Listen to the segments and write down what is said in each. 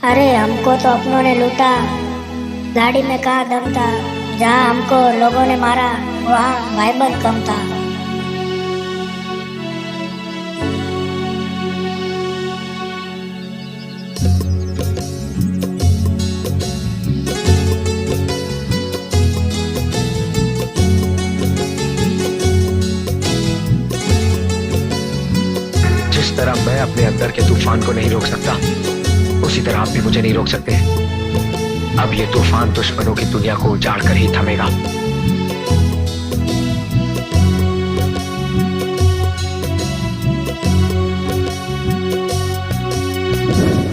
अरे हमको तो अपनों ने लूटा, गाड़ी में कहाँ दम था। जहाँ हमको लोगों ने मारा वहाँ भाईबंद कम था। जिस तरह मैं अपने अंदर के तूफान को नहीं रोक सकता, उसी तरह आप भी मुझे नहीं रोक सकते। अब ये तूफान दुश्मनों की दुनिया को उजाड़ कर ही थमेगा।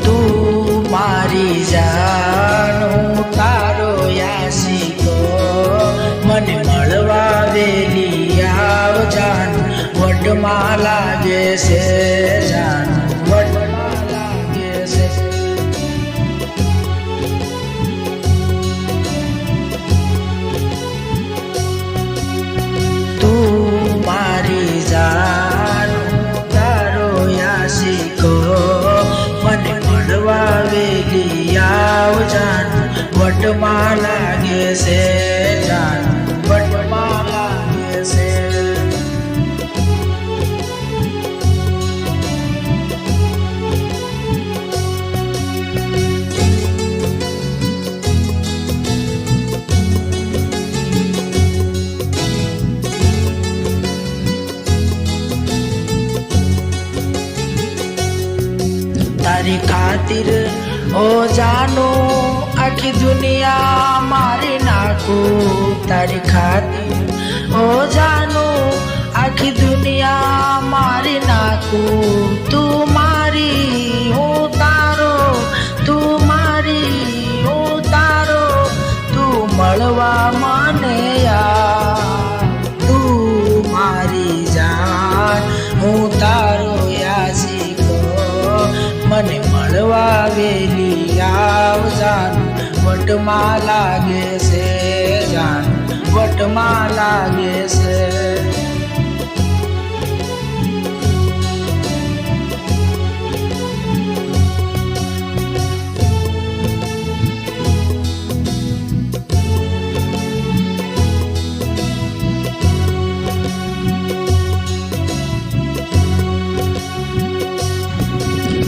तू मारी जानो तारो यासीको मने मळवा वेली आव जान वटमा लागे से जान वटमा लागे से। तू मारी जानो तारो यासीको मने मळवा वेली आव जान वटमा लागे से जान वटमा लागे से। तारी खातिर ओ जानो आखी दुनिया मारी नाखू। तारी खातिर ओ जानो आखी दुनिया मारी नाखू। तू मारी हो तारो, तू मारी हो तारो, तू मळवा माने यार। तू मारी जान हूँ तारो यासीको मने मळवा वेली आव जान वटमा लागे से जान वटमा लागे से।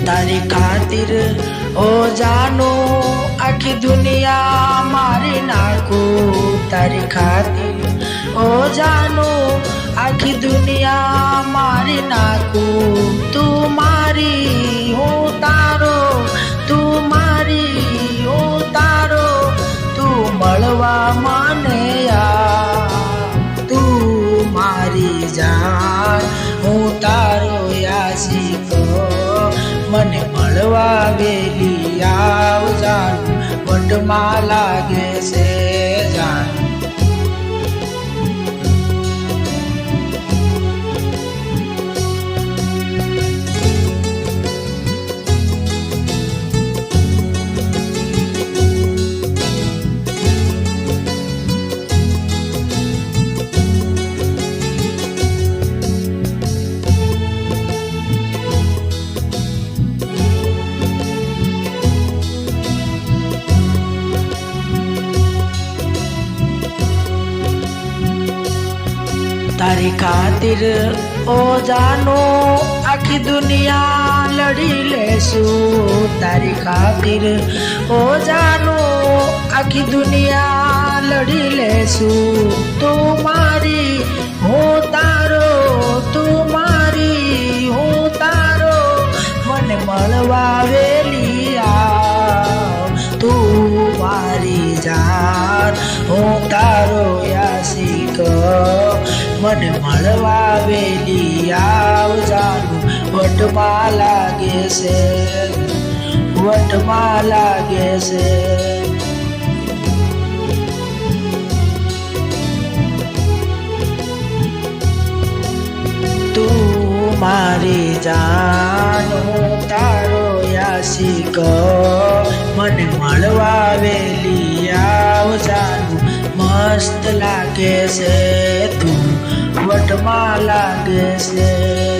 तारी खातिर ओ जानो आखी दुनिया मारी नाखू। तारी खातिर ओ जानो आखी दुनिया मारी नाखू। तू मारी हो तारो, तू मारी हो तारो, तू मळवा माने यार। तू मारी जान हूँ तारो यासीको मने मळवा वेली आव जान वटमा लागे से जान। तारी खातिर ओ जानो आखी दुनिया लड़ी लेसू। तारी खातिर ओ जानो आखी दुनिया लड़ी लेसू। तू मारी हो तारो, तू मारी हो तारो, मने मळवा वेली आव। तू मारी जान हो तारो यासीको मने मळवा वेली आव जान वटमा लागे से वटमा लागे से। तू मारी जान हूँ तारो यासीको मने मळवा वेली आव जान मस्त लागे से। तू वटमा लागे से।